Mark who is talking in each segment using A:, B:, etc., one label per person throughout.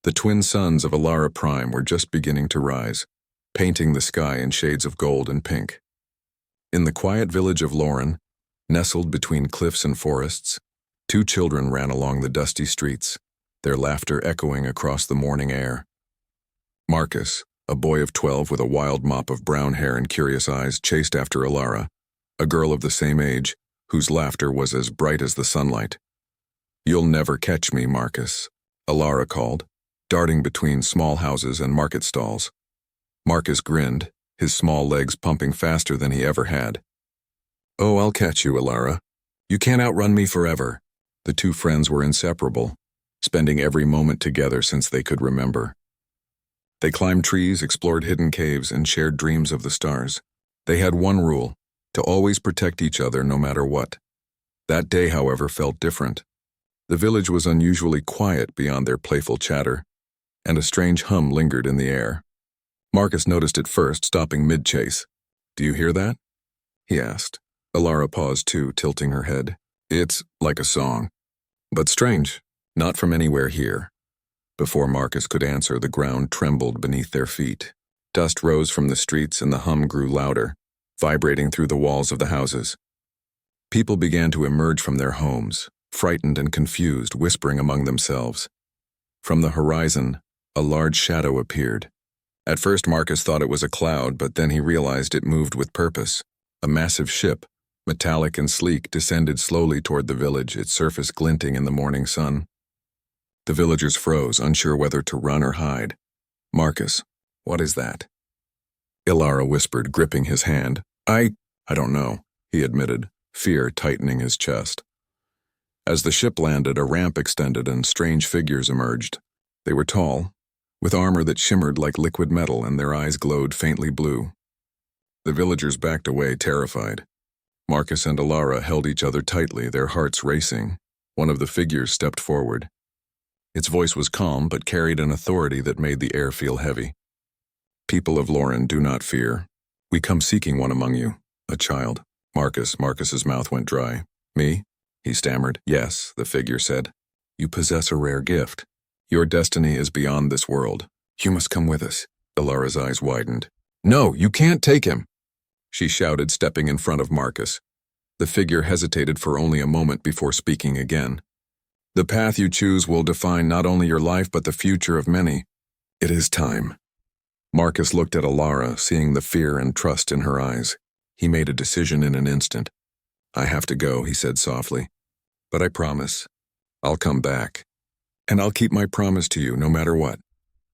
A: The twin suns of Alara Prime were just beginning to rise, painting the sky in shades of gold and pink. In the quiet village of Lauren, nestled between cliffs and forests, two children ran along the dusty streets, their laughter echoing across the morning air. Marcus, a boy of 12 with a wild mop of brown hair and curious eyes, chased after Alara, a girl of the same age, whose laughter was as bright as the sunlight. "You'll never catch me, Marcus," Alara called, darting between small houses and market stalls. Marcus grinned, his small legs pumping faster than he ever had. "Oh, I'll catch you, Alara. You can't outrun me forever." The two friends were inseparable, spending every moment together since they could remember. They climbed trees, explored hidden caves, and shared dreams of the stars. They had one rule: to always protect each other no matter what. That day, however, felt different. The village was unusually quiet beyond their playful chatter, and a strange hum lingered in the air. Marcus noticed it first, stopping mid-chase. "Do you hear that?" he asked. Alara paused too, tilting her head. "It's like a song. But strange, not from anywhere here." Before Marcus could answer, the ground trembled beneath their feet. Dust rose from the streets and the hum grew louder, vibrating through the walls of the houses. People began to emerge from their homes, frightened and confused, whispering among themselves. From the horizon, a large shadow appeared. At first Marcus thought it was a cloud, but then he realized it moved with purpose. A massive ship, metallic and sleek, descended slowly toward the village, its surface glinting in the morning sun. The villagers froze, unsure whether to run or hide. "Marcus, what is that?" Alara whispered, gripping his hand. I don't know," he admitted, fear tightening his chest. As the ship landed, a ramp extended and strange figures emerged. They were tall, with armor that shimmered like liquid metal, and their eyes glowed faintly blue. The villagers backed away, terrified. Marcus and Alara held each other tightly, their hearts racing. One of the figures stepped forward. Its voice was calm, but carried an authority that made the air feel heavy. "People of Lauren, do not fear. We come seeking one among you, a child." Marcus's mouth went dry. "Me?" he stammered. "Yes," the figure said. "You possess a rare gift. Your destiny is beyond this world. You must come with us." Alara's eyes widened. "No, you can't take him!" she shouted, stepping in front of Marcus. The figure hesitated for only a moment before speaking again. "The path you choose will define not only your life but the future of many. It is time." Marcus looked at Alara, seeing the fear and trust in her eyes. He made a decision in an instant. "I have to go," he said softly. "But I promise, I'll come back. And I'll keep my promise to you no matter what."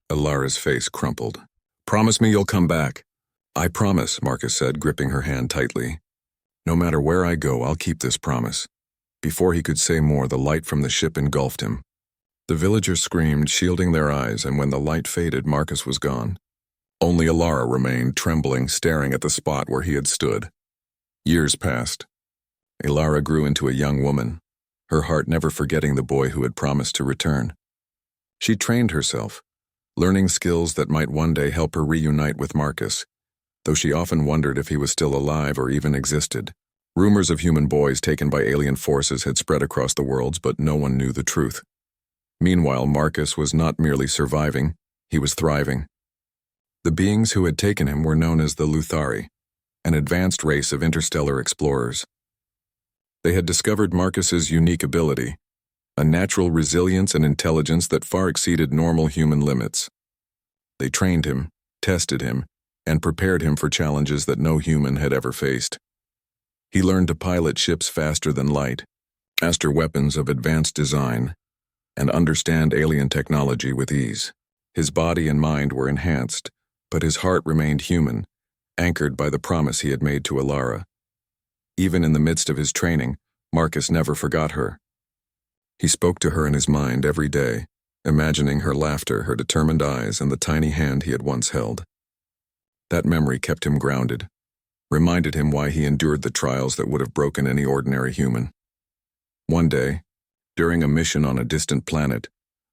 A: Alara's face crumpled. "Promise me you'll come back." "I promise," Marcus said, gripping her hand tightly. "No matter where I go, I'll keep this promise." Before he could say more, the light from the ship engulfed him. The villagers screamed, shielding their eyes, and when the light faded, Marcus was gone. Only Alara remained, trembling, staring at the spot where he had stood. Years passed. Alara grew into a young woman, her heart never forgetting the boy who had promised to return. She trained herself, learning skills that might one day help her reunite with Marcus, though she often wondered if he was still alive or even existed. Rumors of human boys taken by alien forces had spread across the worlds, but no one knew the truth. Meanwhile, Marcus was not merely surviving, he was thriving. The beings who had taken him were known as the Luthari, an advanced race of interstellar explorers. They had discovered Marcus's unique ability, a natural resilience and intelligence that far exceeded normal human limits. They trained him, tested him, and prepared him for challenges that no human had ever faced. He learned to pilot ships faster than light, master weapons of advanced design, and understand alien technology with ease. His body and mind were enhanced, but his heart remained human, anchored by the promise he had made to Alara. Even in the midst of his training, Marcus never forgot her. He spoke to her in his mind every day, imagining her laughter, her determined eyes, and the tiny hand he had once held. That memory kept him grounded, reminded him why he endured the trials that would have broken any ordinary human. One day, during a mission on a distant planet,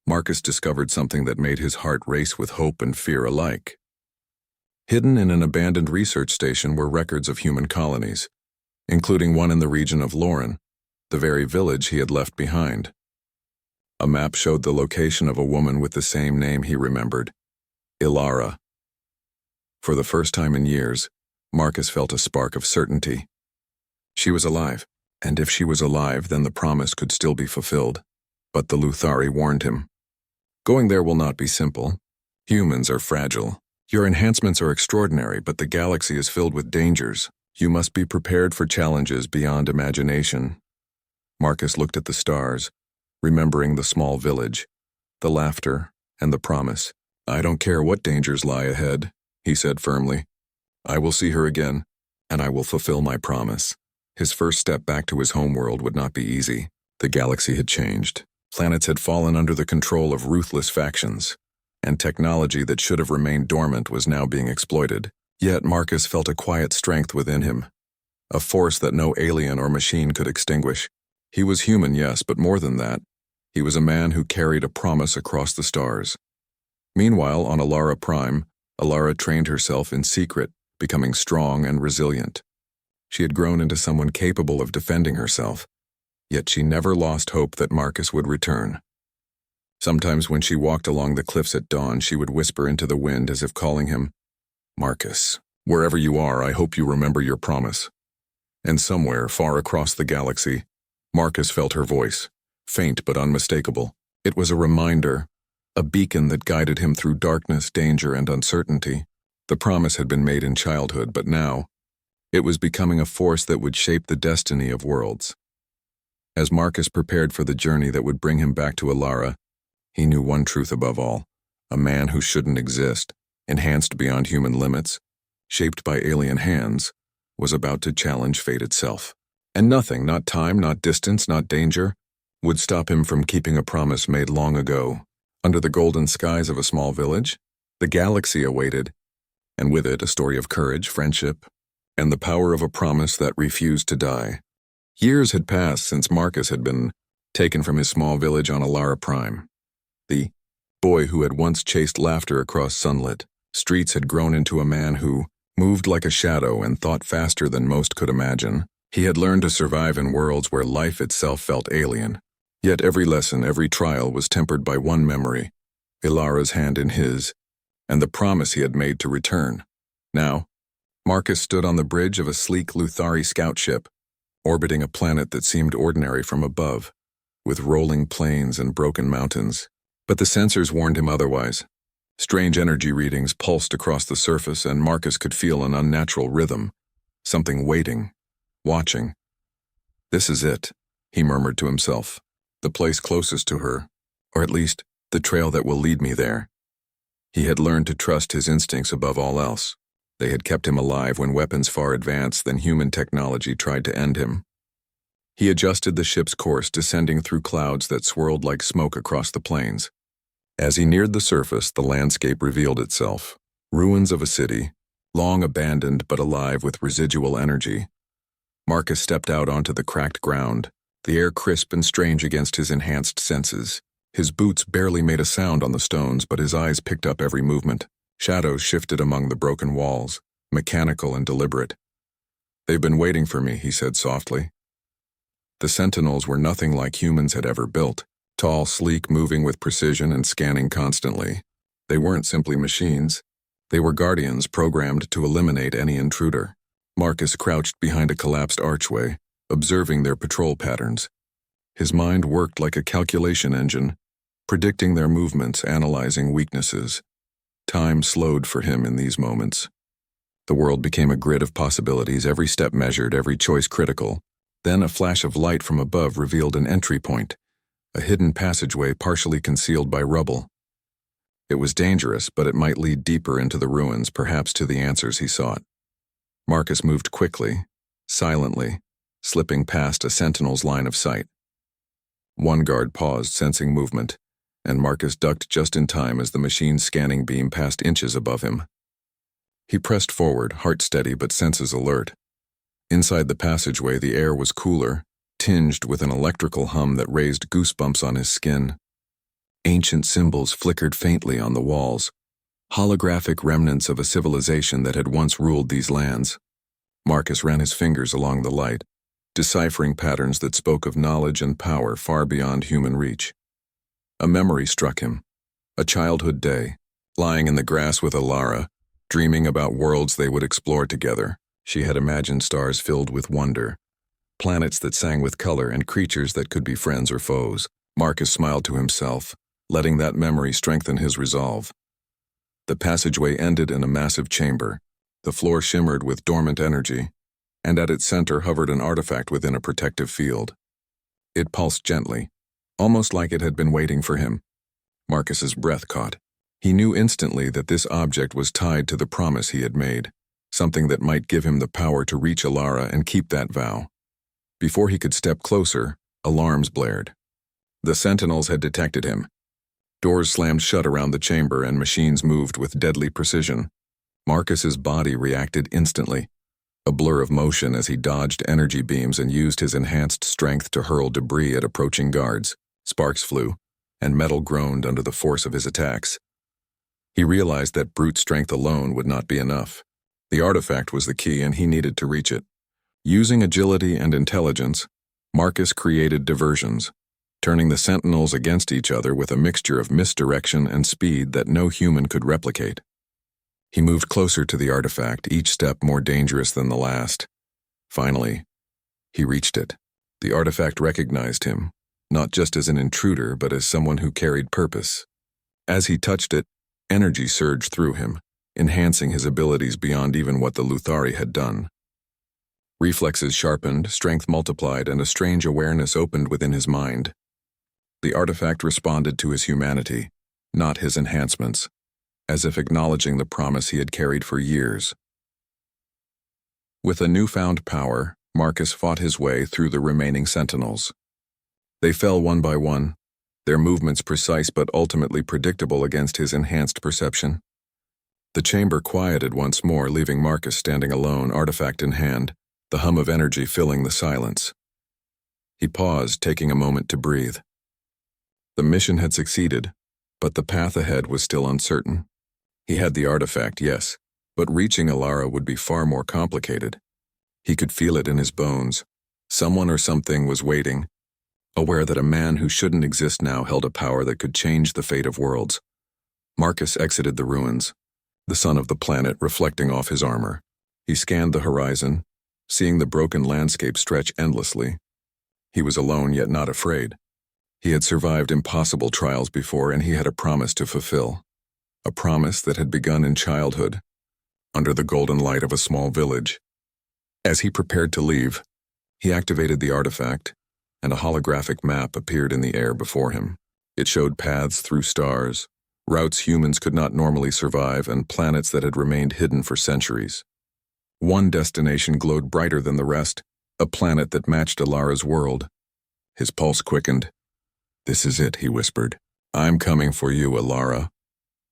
A: Marcus discovered something that made his heart race with hope and fear alike. Hidden in an abandoned research station were records of human colonies, including one in the region of Lauren, the very village he had left behind. A map showed the location of a woman with the same name he remembered, Ilara. For the first time in years, Marcus felt a spark of certainty. She was alive, and if she was alive, then the promise could still be fulfilled. But the Luthari warned him. Going there will not be simple. Humans are fragile. Your enhancements are extraordinary, but the galaxy is filled with dangers. You must be prepared for challenges beyond imagination. Marcus looked at the stars, remembering the small village, the laughter, and the promise. I don't care what dangers lie ahead, he said firmly. I will see her again, and I will fulfill my promise. His first step back to his homeworld would not be easy. The galaxy had changed. Planets had fallen under the control of ruthless factions, and technology that should have remained dormant was now being exploited. Yet Marcus felt a quiet strength within him, a force that no alien or machine could extinguish. He was human, yes, but more than that. He was a man who carried a promise across the stars. Meanwhile, on Alara Prime, Alara trained herself in secret, becoming strong and resilient. She had grown into someone capable of defending herself, yet she never lost hope that Marcus would return. Sometimes when she walked along the cliffs at dawn, she would whisper into the wind as if calling him, Marcus, wherever you are, I hope you remember your promise. And somewhere, far across the galaxy, Marcus felt her voice, faint but unmistakable. It was a reminder, a beacon that guided him through darkness, danger, and uncertainty. The promise had been made in childhood, but now, it was becoming a force that would shape the destiny of worlds. As Marcus prepared for the journey that would bring him back to Alara, he knew one truth above all: a man who shouldn't exist, enhanced beyond human limits, shaped by alien hands, was about to challenge fate itself. And nothing, not time, not distance, not danger, would stop him from keeping a promise made long ago. Under the golden skies of a small village, the galaxy awaited, and with it a story of courage, friendship, and the power of a promise that refused to die. Years had passed since Marcus had been taken from his small village on Alara Prime. The boy who had once chased laughter across sunlit streets had grown into a man who moved like a shadow and thought faster than most could imagine. He had learned to survive in worlds where life itself felt alien. Yet every lesson, every trial was tempered by one memory, Ilara's hand in his, and the promise he had made to return. Now, Marcus stood on the bridge of a sleek Luthari scout ship, orbiting a planet that seemed ordinary from above, with rolling plains and broken mountains. But the sensors warned him otherwise. Strange energy readings pulsed across the surface, and Marcus could feel an unnatural rhythm, something waiting, watching. This is it, he murmured to himself, the place closest to her, or at least the trail that will lead me there. He had learned to trust his instincts above all else. They had kept him alive when weapons far advanced than human technology tried to end him. He adjusted the ship's course, descending through clouds that swirled like smoke across the plains. As he neared the surface, the landscape revealed itself. Ruins of a city, long abandoned but alive with residual energy. Marcus stepped out onto the cracked ground, the air crisp and strange against his enhanced senses. His boots barely made a sound on the stones, but his eyes picked up every movement. Shadows shifted among the broken walls, mechanical and deliberate. They've been waiting for me, he said softly. The sentinels were nothing like humans had ever built, tall, sleek, moving with precision and scanning constantly. They weren't simply machines. They were guardians programmed to eliminate any intruder. Marcus crouched behind a collapsed archway, observing their patrol patterns. His mind worked like a calculation engine, predicting their movements, analyzing weaknesses. Time slowed for him in these moments. The world became a grid of possibilities, every step measured, every choice critical. Then a flash of light from above revealed an entry point, a hidden passageway partially concealed by rubble. It was dangerous, but it might lead deeper into the ruins, perhaps to the answers he sought. Marcus moved quickly, silently, slipping past a sentinel's line of sight. One guard paused, sensing movement, and Marcus ducked just in time as the machine's scanning beam passed inches above him. He pressed forward, heart steady but senses alert. Inside the passageway, the air was cooler, tinged with an electrical hum that raised goosebumps on his skin. Ancient symbols flickered faintly on the walls, holographic remnants of a civilization that had once ruled these lands. Marcus ran his fingers along the light, deciphering patterns that spoke of knowledge and power far beyond human reach. A memory struck him. A childhood day, lying in the grass with Alara, dreaming about worlds they would explore together. She had imagined stars filled with wonder, planets that sang with color, and creatures that could be friends or foes. Marcus smiled to himself, letting that memory strengthen his resolve. The passageway ended in a massive chamber. The floor shimmered with dormant energy, and at its center hovered an artifact within a protective field. It pulsed gently, almost like it had been waiting for him. Marcus's breath caught. He knew instantly that this object was tied to the promise he had made, something that might give him the power to reach Alara and keep that vow. Before he could step closer, alarms blared. The sentinels had detected him. Doors slammed shut around the chamber and machines moved with deadly precision. Marcus's body reacted instantly, a blur of motion as he dodged energy beams and used his enhanced strength to hurl debris at approaching guards. Sparks flew, and metal groaned under the force of his attacks. He realized that brute strength alone would not be enough. The artifact was the key, and he needed to reach it. Using agility and intelligence, Marcus created diversions, turning the sentinels against each other with a mixture of misdirection and speed that no human could replicate. He moved closer to the artifact, each step more dangerous than the last. Finally, he reached it. The artifact recognized him, not just as an intruder, but as someone who carried purpose. As he touched it, energy surged through him, enhancing his abilities beyond even what the Luthari had done. Reflexes sharpened, strength multiplied, and a strange awareness opened within his mind. The artifact responded to his humanity, not his enhancements, as if acknowledging the promise he had carried for years. With a newfound power, Marcus fought his way through the remaining sentinels. They fell one by one, their movements precise but ultimately predictable against his enhanced perception. The chamber quieted once more, leaving Marcus standing alone, artifact in hand, the hum of energy filling the silence. He paused, taking a moment to breathe. The mission had succeeded, but the path ahead was still uncertain. He had the artifact, yes, but reaching Alara would be far more complicated. He could feel it in his bones. Someone or something was waiting, aware that a man who shouldn't exist now held a power that could change the fate of worlds. Marcus exited the ruins, the sun of the planet reflecting off his armor. He scanned the horizon, seeing the broken landscape stretch endlessly. He was alone yet not afraid. He had survived impossible trials before, and he had a promise to fulfill. A promise that had begun in childhood, under the golden light of a small village. As he prepared to leave, he activated the artifact, and a holographic map appeared in the air before him. It showed paths through stars, routes humans could not normally survive, and planets that had remained hidden for centuries. One destination glowed brighter than the rest, a planet that matched Alara's world. His pulse quickened. "This is it," he whispered. "I'm coming for you, Alara."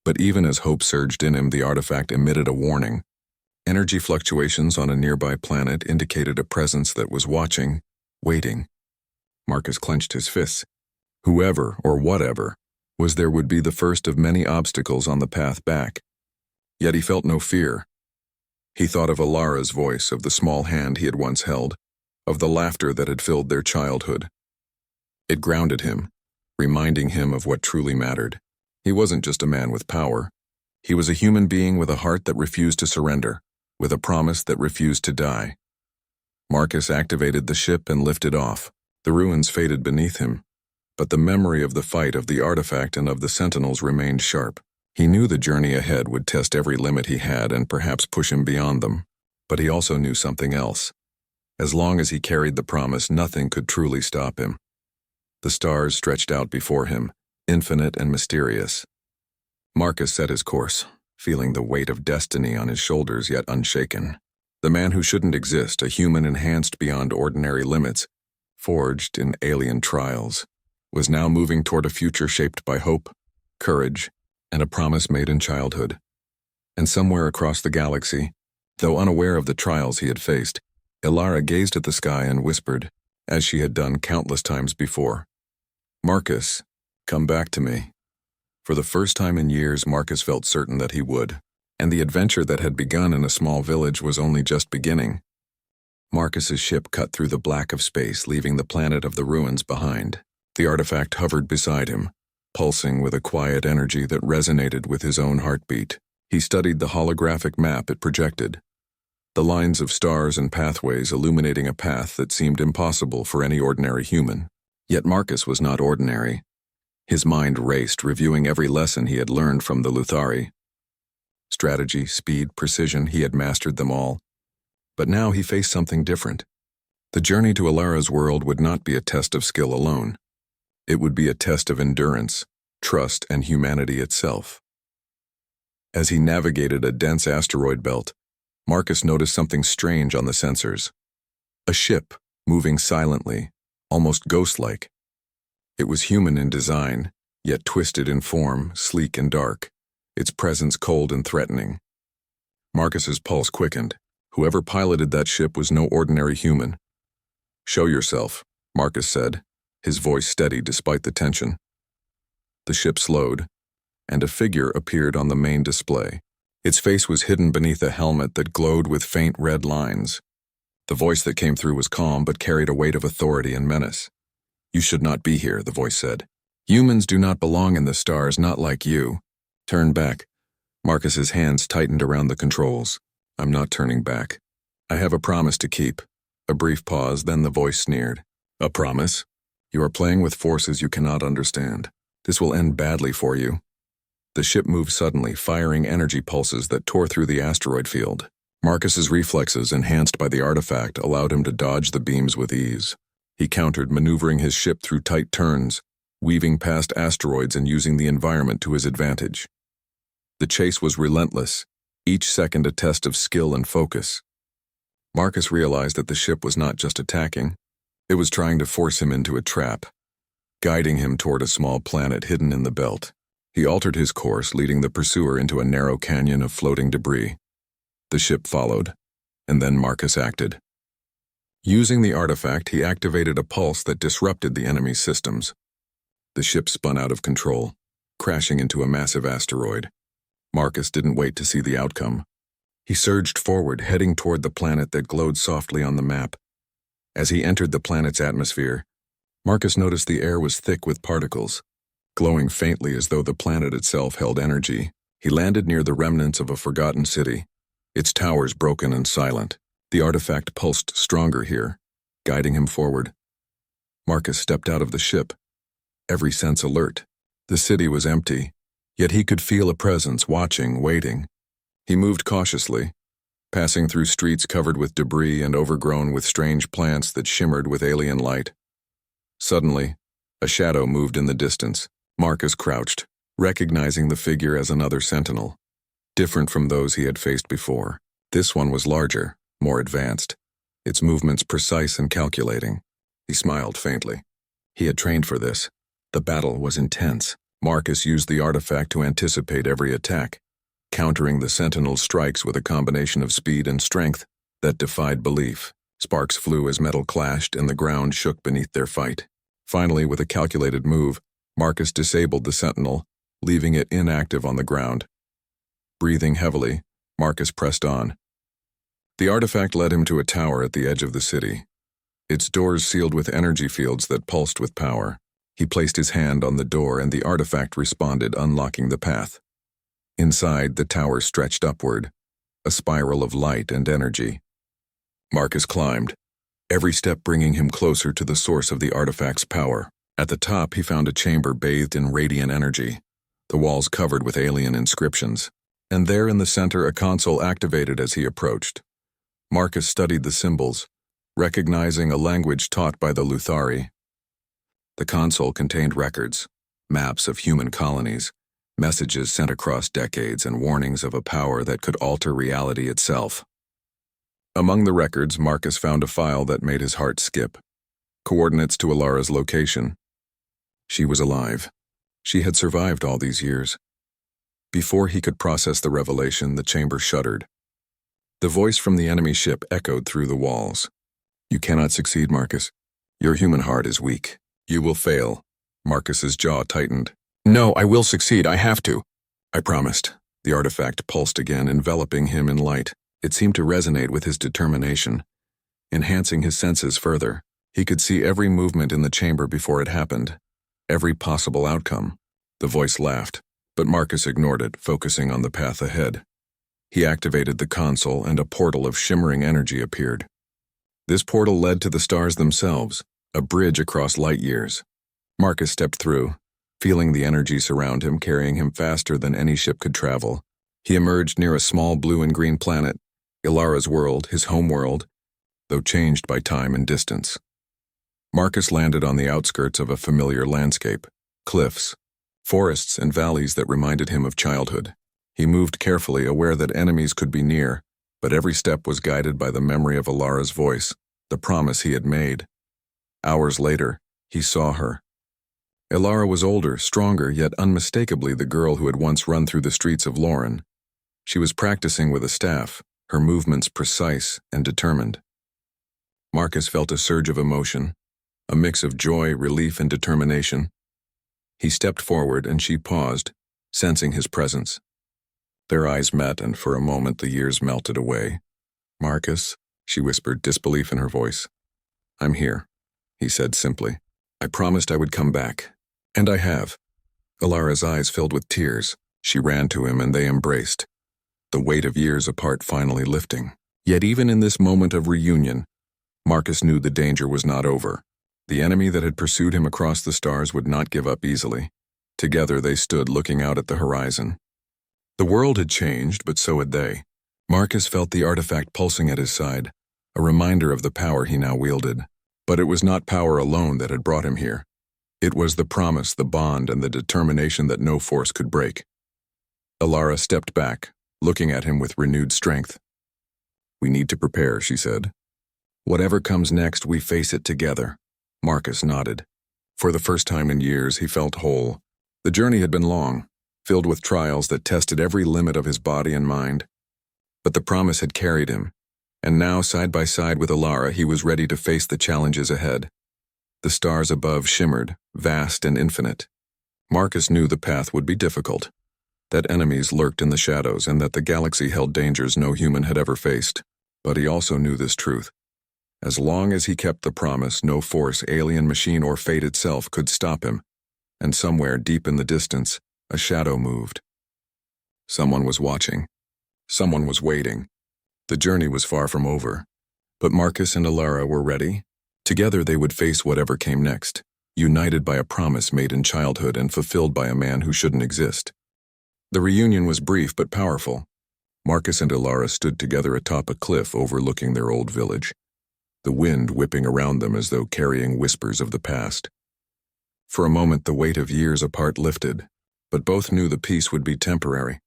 A: But even as hope surged in him, the artifact emitted a warning. Energy fluctuations on a nearby planet indicated a presence that was watching, waiting. Marcus clenched his fists. Whoever, or whatever, was there would be the first of many obstacles on the path back. Yet he felt no fear. He thought of Alara's voice, of the small hand he had once held, of the laughter that had filled their childhood. It grounded him, reminding him of what truly mattered. He wasn't just a man with power. He was a human being with a heart that refused to surrender, with a promise that refused to die. Marcus activated the ship and lifted off. The ruins faded beneath him, but the memory of the fight, of the artifact, and of the sentinels remained sharp. He knew the journey ahead would test every limit he had and perhaps push him beyond them, but he also knew something else. As long as he carried the promise, nothing could truly stop him. The stars stretched out before him, infinite and mysterious. Marcus set his course, feeling the weight of destiny on his shoulders yet unshaken. The man who shouldn't exist, a human enhanced beyond ordinary limits, forged in alien trials, was now moving toward a future shaped by hope, courage, and a promise made in childhood. And somewhere across the galaxy, though unaware of the trials he had faced, Alara gazed at the sky and whispered, as she had done countless times before, "Marcus, come back to me." For the first time in years, Marcus felt certain that he would, and the adventure that had begun in a small village was only just beginning. Marcus's ship cut through the black of space, leaving the planet of the ruins behind. The artifact hovered beside him, pulsing with a quiet energy that resonated with his own heartbeat. He studied the holographic map it projected, the lines of stars and pathways illuminating a path that seemed impossible for any ordinary human. Yet Marcus was not ordinary. His mind raced, reviewing every lesson he had learned from the Luthari. Strategy, speed, precision, he had mastered them all. But now he faced something different. The journey to Alara's world would not be a test of skill alone. It would be a test of endurance, trust, and humanity itself. As he navigated a dense asteroid belt, Marcus noticed something strange on the sensors. A ship, moving silently, almost ghost-like. It was human in design, yet twisted in form, sleek and dark, its presence cold and threatening. Marcus's pulse quickened. Whoever piloted that ship was no ordinary human. "Show yourself," Marcus said, his voice steady despite the tension. The ship slowed, and a figure appeared on the main display. Its face was hidden beneath a helmet that glowed with faint red lines. The voice that came through was calm but carried a weight of authority and menace. "You should not be here," the voice said. "Humans do not belong in the stars, not like you. Turn back." Marcus's hands tightened around the controls. "I'm not turning back. I have a promise to keep." A brief pause, then the voice sneered. "A promise? You are playing with forces you cannot understand. This will end badly for you." The ship moved suddenly, firing energy pulses that tore through the asteroid field. Marcus's reflexes, enhanced by the artifact, allowed him to dodge the beams with ease. He countered, maneuvering his ship through tight turns, weaving past asteroids and using the environment to his advantage. The chase was relentless, each second a test of skill and focus. Marcus realized that the ship was not just attacking, it was trying to force him into a trap, guiding him toward a small planet hidden in the belt. He altered his course, leading the pursuer into a narrow canyon of floating debris. The ship followed, and then Marcus acted. Using the artifact, he activated a pulse that disrupted the enemy's systems. The ship spun out of control, crashing into a massive asteroid. Marcus didn't wait to see the outcome. He surged forward, heading toward the planet that glowed softly on the map. As he entered the planet's atmosphere, Marcus noticed the air was thick with particles, glowing faintly as though the planet itself held energy. He landed near the remnants of a forgotten city, its towers broken and silent. The artifact pulsed stronger here, guiding him forward. Marcus stepped out of the ship, every sense alert. The city was empty, yet he could feel a presence, watching, waiting. He moved cautiously, passing through streets covered with debris and overgrown with strange plants that shimmered with alien light. Suddenly, a shadow moved in the distance. Marcus crouched, recognizing the figure as another sentinel, different from those he had faced before. This one was larger, more advanced, its movements precise and calculating. He smiled faintly. He had trained for this. The battle was intense. Marcus used the artifact to anticipate every attack, countering the sentinel's strikes with a combination of speed and strength that defied belief. Sparks flew as metal clashed and the ground shook beneath their fight. Finally, with a calculated move, Marcus disabled the sentinel, leaving it inactive on the ground. Breathing heavily, Marcus pressed on. The artifact led him to a tower at the edge of the city, its doors sealed with energy fields that pulsed with power. He placed his hand on the door and the artifact responded, unlocking the path. Inside, the tower stretched upward, a spiral of light and energy. Marcus climbed, every step bringing him closer to the source of the artifact's power. At the top, he found a chamber bathed in radiant energy, the walls covered with alien inscriptions. And there in the center, a console activated as he approached. Marcus studied the symbols, recognizing a language taught by the Luthari. The console contained records, maps of human colonies, messages sent across decades, and warnings of a power that could alter reality itself. Among the records, Marcus found a file that made his heart skip. Coordinates to Alara's location. She was alive. She had survived all these years. Before he could process the revelation, the chamber shuddered. The voice from the enemy ship echoed through the walls. "You cannot succeed, Marcus. Your human heart is weak. You will fail." Marcus's jaw tightened. "No, I will succeed. I have to." "I promised." The artifact pulsed again, enveloping him in light. It seemed to resonate with his determination, enhancing his senses further. He could see every movement in the chamber before it happened, every possible outcome. The voice laughed, but Marcus ignored it, focusing on the path ahead. He activated the console and a portal of shimmering energy appeared. This portal led to the stars themselves, a bridge across light years. Marcus stepped through, feeling the energy surround him, carrying him faster than any ship could travel. He emerged near a small blue and green planet, Ilara's world, his home world, though changed by time and distance. Marcus landed on the outskirts of a familiar landscape, cliffs, forests and valleys that reminded him of childhood. He moved carefully, aware that enemies could be near, but every step was guided by the memory of Ilara's voice, the promise he had made. Hours later, he saw her. Ilara was older, stronger, yet unmistakably the girl who had once run through the streets of Loren. She was practicing with a staff, her movements precise and determined. Marcus felt a surge of emotion, a mix of joy, relief, and determination. He stepped forward and she paused, sensing his presence. Their eyes met, and for a moment the years melted away. "Marcus," she whispered, disbelief in her voice. "I'm here," he said simply. "I promised I would come back. And I have." Ilara's eyes filled with tears. She ran to him and they embraced, the weight of years apart finally lifting. Yet even in this moment of reunion, Marcus knew the danger was not over. The enemy that had pursued him across the stars would not give up easily. Together they stood looking out at the horizon. The world had changed, but so had they. Marcus felt the artifact pulsing at his side, a reminder of the power he now wielded. But it was not power alone that had brought him here. It was the promise, the bond, and the determination that no force could break. Ilara stepped back, looking at him with renewed strength. "We need to prepare," she said. "Whatever comes next, we face it together." Marcus nodded. For the first time in years, he felt whole. The journey had been long, filled with trials that tested every limit of his body and mind. But the promise had carried him, and now, side by side with Ilara, he was ready to face the challenges ahead. The stars above shimmered, vast and infinite. Marcus knew the path would be difficult, that enemies lurked in the shadows, and that the galaxy held dangers no human had ever faced. But he also knew this truth. As long as he kept the promise, no force, alien machine, or fate itself could stop him. And somewhere deep in the distance, a shadow moved. Someone was watching. Someone was waiting. The journey was far from over. But Marcus and Ilara were ready. Together they would face whatever came next, united by a promise made in childhood and fulfilled by a man who shouldn't exist. The reunion was brief but powerful. Marcus and Ilara stood together atop a cliff overlooking their old village, the wind whipping around them as though carrying whispers of the past. For a moment the weight of years apart lifted, but both knew the peace would be temporary.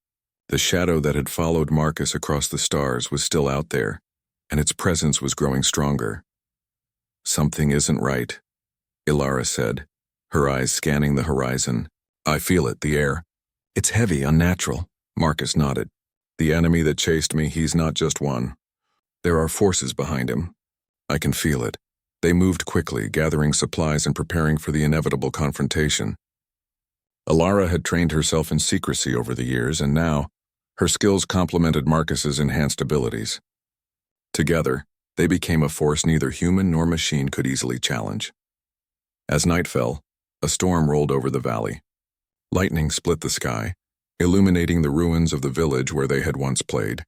A: The shadow that had followed Marcus across the stars was still out there, and its presence was growing stronger. "Something isn't right," Ilara said, her eyes scanning the horizon. "I feel it, the air. It's heavy, unnatural." Marcus nodded. "The enemy that chased me, he's not just one. There are forces behind him. I can feel it." They moved quickly, gathering supplies and preparing for the inevitable confrontation. Ilara had trained herself in secrecy over the years, and now, her skills complemented Marcus's enhanced abilities. Together, they became a force neither human nor machine could easily challenge. As night fell, a storm rolled over the valley. Lightning split the sky, illuminating the ruins of the village where they had once played.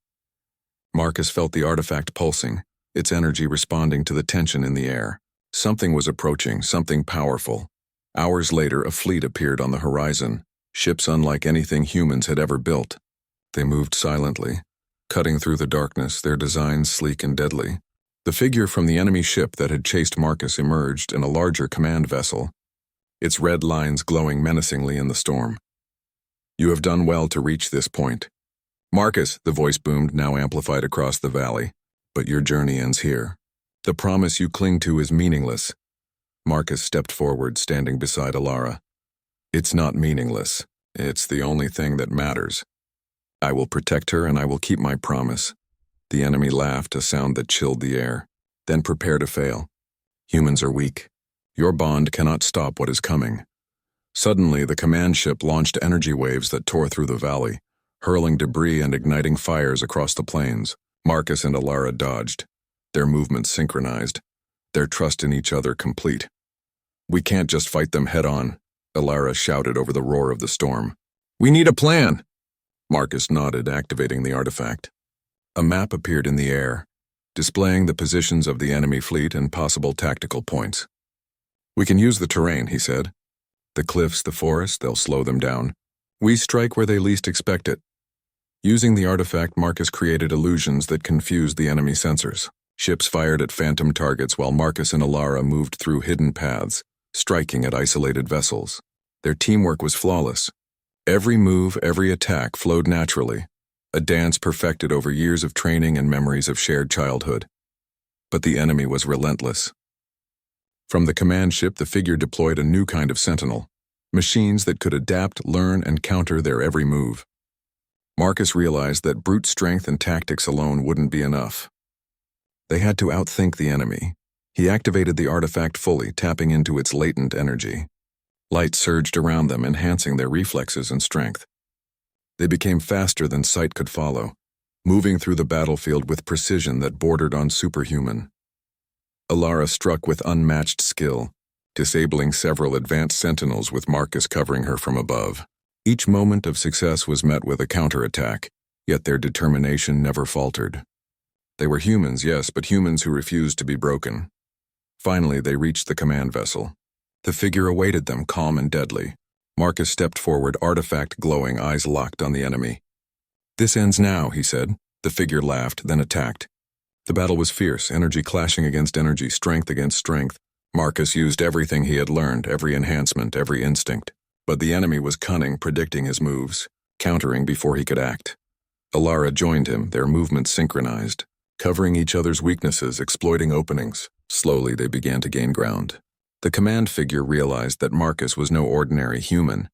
A: Marcus felt the artifact pulsing, its energy responding to the tension in the air. Something was approaching, something powerful. Hours later, a fleet appeared on the horizon, ships unlike anything humans had ever built. They moved silently, cutting through the darkness, their designs sleek and deadly. The figure from the enemy ship that had chased Marcus emerged in a larger command vessel, its red lines glowing menacingly in the storm. "You have done well to reach this point. Marcus," the voice boomed, now amplified across the valley, "but your journey ends here. The promise you cling to is meaningless." Marcus stepped forward, standing beside Ilara. "It's not meaningless. It's the only thing that matters. I will protect her and I will keep my promise." The enemy laughed, a sound that chilled the air. "Then prepare to fail. Humans are weak. Your bond cannot stop what is coming." Suddenly, the command ship launched energy waves that tore through the valley, hurling debris and igniting fires across the plains. Marcus and Ilara dodged, their movements synchronized, their trust in each other complete. "We can't just fight them head-on," Alara shouted over the roar of the storm. "We need a plan!" Marcus nodded, activating the artifact. A map appeared in the air, displaying the positions of the enemy fleet and possible tactical points. "We can use the terrain," he said. "The cliffs, the forest, they'll slow them down. We strike where they least expect it." Using the artifact, Marcus created illusions that confused the enemy sensors. Ships fired at phantom targets while Marcus and Alara moved through hidden paths, striking at isolated vessels. Their teamwork was flawless. Every move, every attack flowed naturally, a dance perfected over years of training and memories of shared childhood. But the enemy was relentless. From the command ship, the figure deployed a new kind of sentinel, machines that could adapt, learn, and counter their every move. Marcus realized that brute strength and tactics alone wouldn't be enough. They had to outthink the enemy. He activated the artifact fully, tapping into its latent energy. Light surged around them, enhancing their reflexes and strength. They became faster than sight could follow, moving through the battlefield with precision that bordered on superhuman. Alara struck with unmatched skill, disabling several advanced sentinels with Marcus covering her from above. Each moment of success was met with a counterattack, yet their determination never faltered. They were humans, yes, but humans who refused to be broken. Finally, they reached the command vessel. The figure awaited them, calm and deadly. Marcus stepped forward, artifact glowing, eyes locked on the enemy. "This ends now," he said. The figure laughed, then attacked. The battle was fierce, energy clashing against energy, strength against strength. Marcus used everything he had learned, every enhancement, every instinct. But the enemy was cunning, predicting his moves, countering before he could act. Alara joined him, their movements synchronized, covering each other's weaknesses, exploiting openings. Slowly, they began to gain ground. The command figure realized that Marcus was no ordinary human,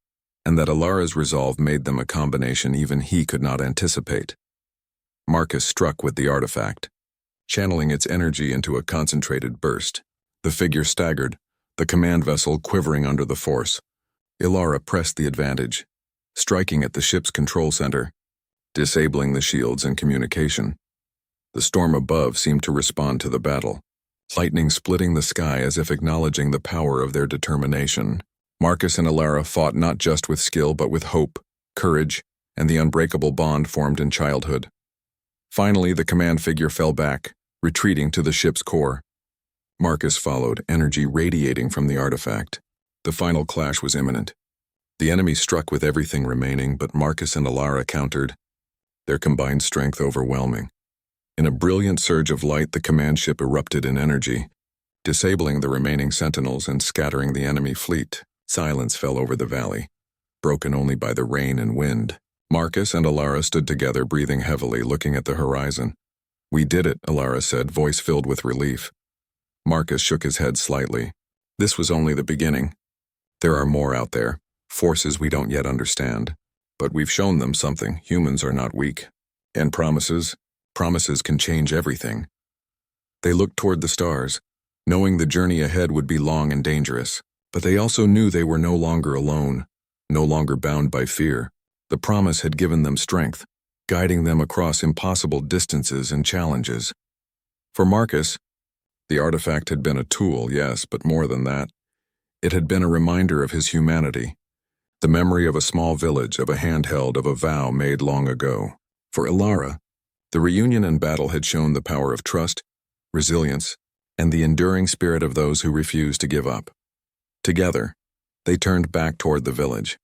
A: and that Alara's resolve made them a combination even he could not anticipate. Marcus struck with the artifact, channeling its energy into a concentrated burst. The figure staggered, the command vessel quivering under the force. Alara pressed the advantage, striking at the ship's control center, disabling the shields and communication. The storm above seemed to respond to the battle, lightning splitting the sky as if acknowledging the power of their determination. Marcus and Alara fought not just with skill but with hope, courage, and the unbreakable bond formed in childhood. Finally, the command figure fell back, retreating to the ship's core. Marcus followed, energy radiating from the artifact. The final clash was imminent. The enemy struck with everything remaining, but Marcus and Alara countered, their combined strength overwhelming. In a brilliant surge of light, the command ship erupted in energy, disabling the remaining sentinels and scattering the enemy fleet. Silence fell over the valley, broken only by the rain and wind. Marcus and Alara stood together, breathing heavily, looking at the horizon. "We did it," Alara said, voice filled with relief. Marcus shook his head slightly. "This was only the beginning. There are more out there, forces we don't yet understand. But we've shown them something. Humans are not weak. And promises can change everything." They looked toward the stars, knowing the journey ahead would be long and dangerous. But they also knew they were no longer alone, no longer bound by fear. The promise had given them strength, guiding them across impossible distances and challenges. For Marcus, the artifact had been a tool, yes, but more than that. It had been a reminder of his humanity, the memory of a small village, of a handheld, of a vow made long ago. For Alara, the reunion and battle had shown the power of trust, resilience, and the enduring spirit of those who refuse to give up. Together, they turned back toward the village,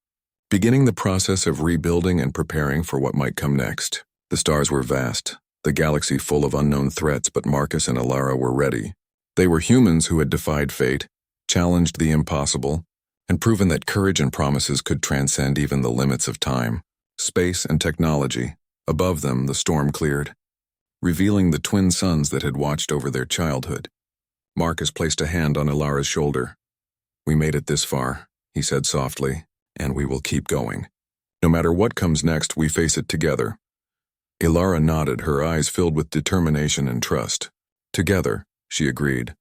A: beginning the process of rebuilding and preparing for what might come next. The stars were vast, the galaxy full of unknown threats, but Marcus and Alara were ready. They were humans who had defied fate, challenged the impossible, and proven that courage and promises could transcend even the limits of time, space, and technology. Above them, the storm cleared, revealing the twin suns that had watched over their childhood. Marcus placed a hand on Alara's shoulder. "We made it this far," he said softly, "and we will keep going. No matter what comes next, we face it together." Alara nodded, her eyes filled with determination and trust. Together, she agreed.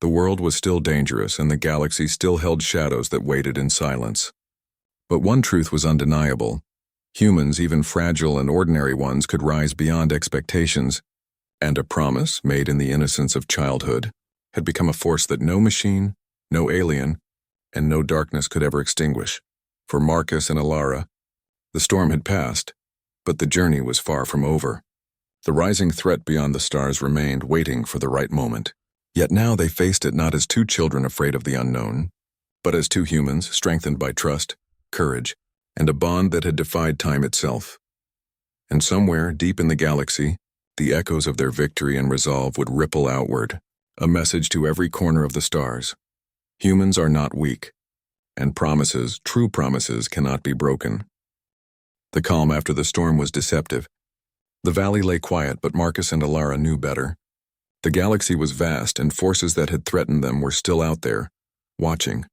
A: The world was still dangerous, and the galaxy still held shadows that waited in silence. But one truth was undeniable. Humans, even fragile and ordinary ones, could rise beyond expectations, and a promise, made in the innocence of childhood, had become a force that no machine, no alien, and no darkness could ever extinguish. For Marcus and Alara, the storm had passed, but the journey was far from over. The rising threat beyond the stars remained, waiting for the right moment. Yet now they faced it not as two children afraid of the unknown, but as two humans strengthened by trust, courage, and a bond that had defied time itself. And somewhere, deep in the galaxy, the echoes of their victory and resolve would ripple outward, a message to every corner of the stars. Humans are not weak, and promises, true promises, cannot be broken. The calm after the storm was deceptive. The valley lay quiet, but Marcus and Alara knew better. The galaxy was vast, and forces that had threatened them were still out there, watching,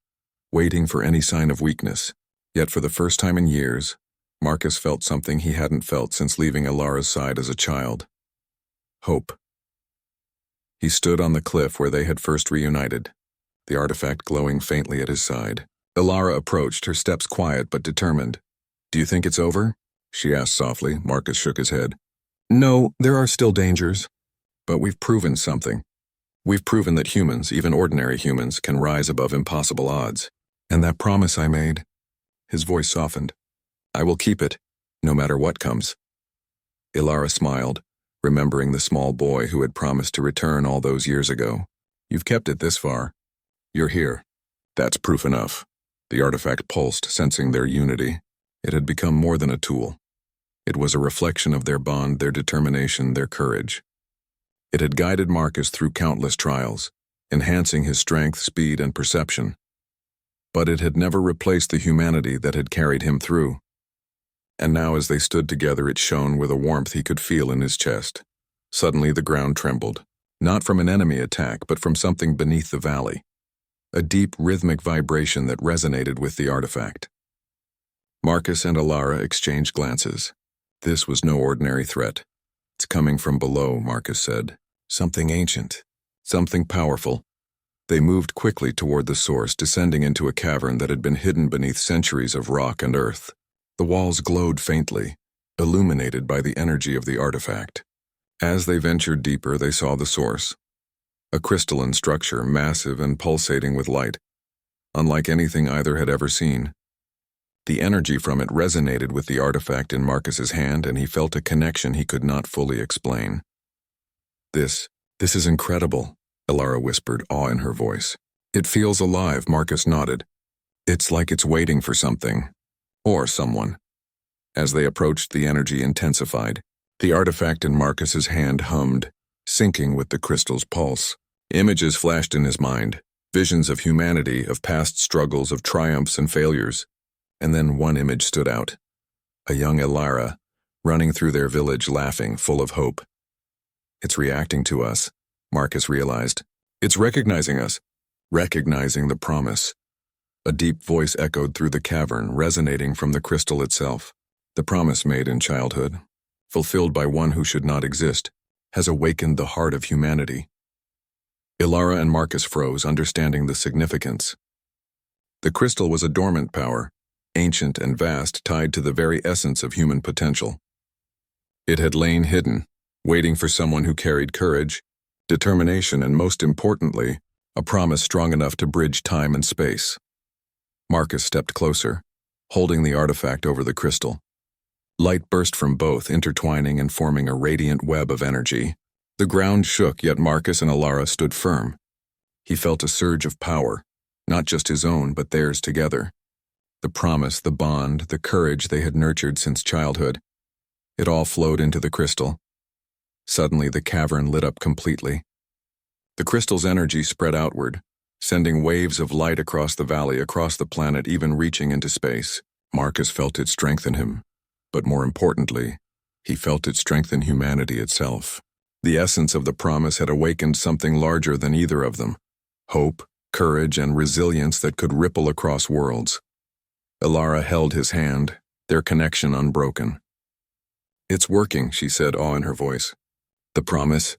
A: waiting for any sign of weakness. Yet for the first time in years, Marcus felt something he hadn't felt since leaving Alara's side as a child. Hope. He stood on the cliff where they had first reunited, the artifact glowing faintly at his side. Alara approached, her steps quiet but determined. "Do you think it's over?" she asked softly. Marcus shook his head. "No, there are still dangers. But we've proven something. We've proven that humans, even ordinary humans, can rise above impossible odds. And that promise I made," his voice softened, "I will keep it, no matter what comes." Alara smiled, remembering the small boy who had promised to return all those years ago. "You've kept it this far. You're here. That's proof enough." The artifact pulsed, sensing their unity. It had become more than a tool. It was a reflection of their bond, their determination, their courage. It had guided Marcus through countless trials, enhancing his strength, speed, and perception. But it had never replaced the humanity that had carried him through. And now as they stood together, it shone with a warmth he could feel in his chest. Suddenly the ground trembled, not from an enemy attack, but from something beneath the valley. A deep, rhythmic vibration that resonated with the artifact. Marcus and Alara exchanged glances. This was no ordinary threat. "It's coming from below," Marcus said. "Something ancient. Something powerful." They moved quickly toward the source, descending into a cavern that had been hidden beneath centuries of rock and earth. The walls glowed faintly, illuminated by the energy of the artifact. As they ventured deeper, they saw the source. A crystalline structure, massive and pulsating with light, unlike anything either had ever seen. The energy from it resonated with the artifact in Marcus's hand, and he felt a connection he could not fully explain. This is incredible," Alara whispered, awe in her voice. "It feels alive," Marcus nodded. "It's like it's waiting for something. Or someone." As they approached, the energy intensified. The artifact in Marcus's hand hummed, syncing with the crystal's pulse. Images flashed in his mind, visions of humanity, of past struggles, of triumphs and failures. And then one image stood out. A young Alara, running through their village laughing, full of hope. "It's reacting to us," Marcus realized. "It's recognizing us, recognizing the promise." A deep voice echoed through the cavern, resonating from the crystal itself. "The promise made in childhood, fulfilled by one who should not exist, has awakened the heart of humanity." Alara and Marcus froze, understanding the significance. The crystal was a dormant power, ancient and vast, tied to the very essence of human potential. It had lain hidden, waiting for someone who carried courage, determination, and most importantly, a promise strong enough to bridge time and space. Marcus stepped closer, holding the artifact over the crystal. Light burst from both, intertwining and forming a radiant web of energy. The ground shook, yet Marcus and Alara stood firm. He felt a surge of power, not just his own, but theirs together. The promise, the bond, the courage they had nurtured since childhood. It all flowed into the crystal. Suddenly, the cavern lit up completely. The crystal's energy spread outward, sending waves of light across the valley, across the planet, even reaching into space. Marcus felt it strengthen him, but more importantly, he felt it strengthen humanity itself. The essence of the promise had awakened something larger than either of them. Hope, courage, and resilience that could ripple across worlds. Alara held his hand, their connection unbroken. "It's working," she said, awe in her voice. "The promise,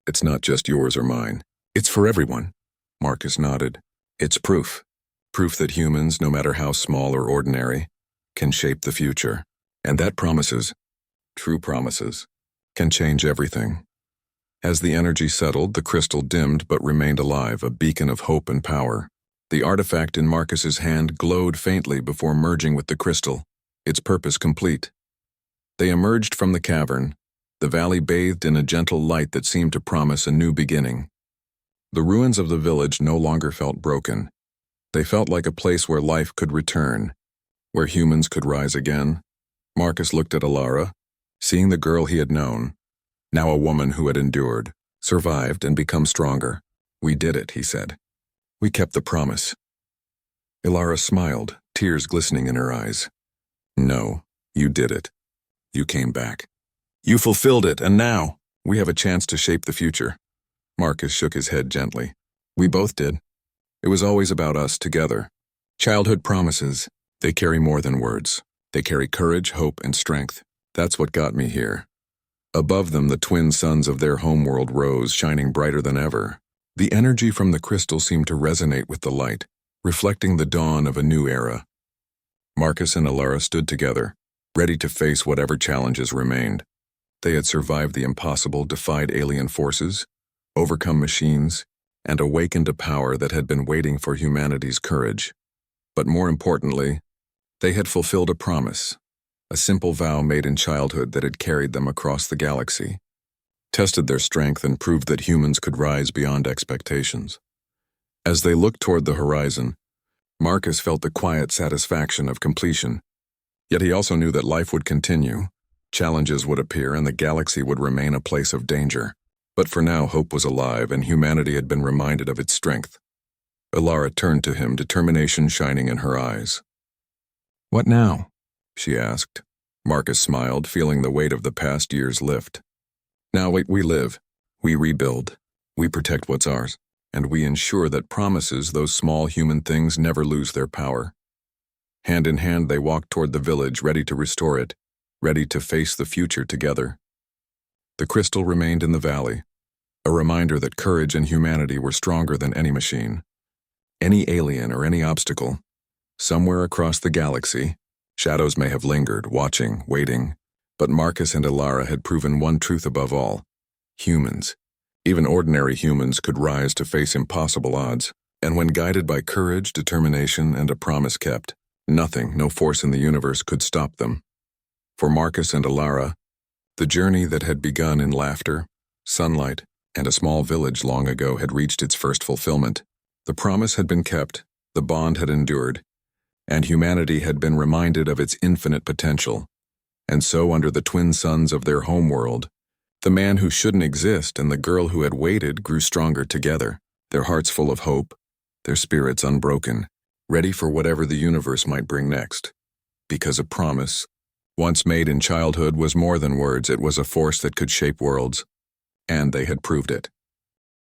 A: it's not just yours or mine. It's for everyone." Marcus nodded. "It's proof. Proof that humans, no matter how small or ordinary, can shape the future. And that promises, true promises, can change everything." As the energy settled, the crystal dimmed but remained alive, a beacon of hope and power. The artifact in Marcus's hand glowed faintly before merging with the crystal, its purpose complete. They emerged from the cavern, the valley bathed in a gentle light that seemed to promise a new beginning. The ruins of the village no longer felt broken. They felt like a place where life could return, where humans could rise again. Marcus looked at Alara, seeing the girl he had known, now a woman who had endured, survived, and become stronger. "We did it," he said. "We kept the promise." Alara smiled, tears glistening in her eyes. "No, you did it. You came back. You fulfilled it, and now we have a chance to shape the future." Marcus shook his head gently. "We both did. It was always about us together. Childhood promises, they carry more than words. They carry courage, hope, and strength. That's what got me here." Above them, the twin suns of their homeworld rose, shining brighter than ever. The energy from the crystal seemed to resonate with the light, reflecting the dawn of a new era. Marcus and Alara stood together, ready to face whatever challenges remained. They had survived the impossible, defied alien forces, overcome machines, and awakened a power that had been waiting for humanity's courage. But more importantly, they had fulfilled a promise, a simple vow made in childhood that had carried them across the galaxy, tested their strength, and proved that humans could rise beyond expectations. As they looked toward the horizon, Marcus felt the quiet satisfaction of completion. Yet he also knew that life would continue, challenges would appear, and the galaxy would remain a place of danger. But for now, hope was alive, and humanity had been reminded of its strength. Alara turned to him, determination shining in her eyes. "What now?" she asked. Marcus smiled, feeling the weight of the past years lift. "Now we live, we rebuild, we protect what's ours, and we ensure that promises, those small human things, never lose their power." Hand in hand, they walked toward the village, ready to restore it, ready to face the future together. The crystal remained in the valley, a reminder that courage and humanity were stronger than any machine, any alien, or any obstacle. Somewhere across the galaxy, shadows may have lingered, watching, waiting, but Marcus and Alara had proven one truth above all: humans, even ordinary humans, could rise to face impossible odds. And when guided by courage, determination, and a promise kept, nothing, no force in the universe could stop them. For Marcus and Alara, the journey that had begun in laughter, sunlight, and a small village long ago had reached its first fulfillment. The promise had been kept, the bond had endured, and humanity had been reminded of its infinite potential. And so, under the twin suns of their homeworld, the man who shouldn't exist and the girl who had waited grew stronger together, their hearts full of hope, their spirits unbroken, ready for whatever the universe might bring next. Because a promise, once made in childhood, was more than words. It was a force that could shape worlds, and they had proved it.